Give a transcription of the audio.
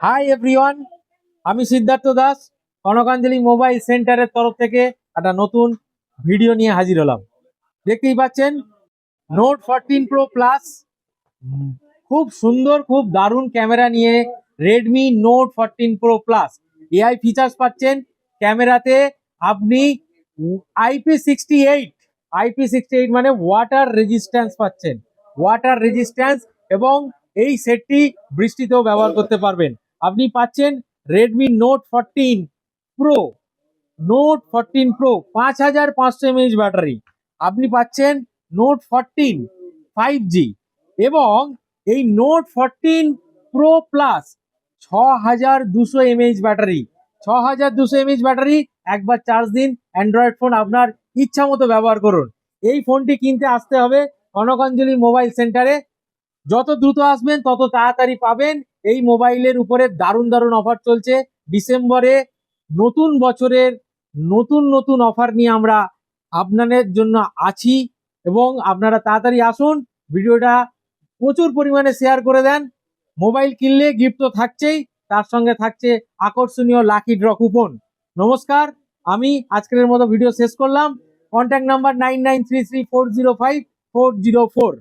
Hi everyone, আমি Siddharth Das Kanakanjali mobile সেন্টারের তরফ থেকে একটা নতুন ভিডিও নিয়ে হাজির হলাম। দেখতেই পাচ্ছেন নোট 14 Pro প্লাস, খুব সুন্দর, খুব দারুণ ক্যামেরা নিয়ে Redmi note 14 Pro plus. AI features পাচ্ছেন ক্যামেরাতে। আপনি IP68 মানে ওয়াটার রেজিস্ট্যান্স পাচ্ছেন, ওয়াটার রেজিস্ট্যান্স। এবং এই সেটটি বৃষ্টিতেও ব্যবহার করতে পারবেন। আপনি পাচ্ছেন Redmi note 14 pro, note 14 pro 5500 mAh battery. আপনি পাচ্ছেন নোট 14 5G এবং এই note 14 Pro plus 6200 mAh battery. 6200 mAh battery, একবার চার্জ দিন, অ্যান্ড্রয়েড ফোন আপনার ইচ্ছা মতো ব্যবহার করুন। এই ফোনটি কিনতে আসতে হবে কনকাঞ্জলি মোবাইল সেন্টারে। যত দ্রুত আসবেন তত তাড়াতাড়ি পাবেন। এই মোবাইলের উপরে দারুণ দারুণ অফার চলছে। ডিসেম্বরে নতুন বছরের নতুন নতুন অফার নিয়ে আমরা আপনাদের জন্য আছি এবং আপনারা তাড়াতাড়ি আসুন। ভিডিওটা প্রচুর পরিমাণে শেয়ার করে দেন। মোবাইল কিনলে গিফট তো থাকছেই, তার সঙ্গে থাকছে আকর্ষণীয় লাকি ড্র কুপন। নমস্কার, আমি আজকের মতো ভিডিও শেষ করলাম। Contact number 9933405404।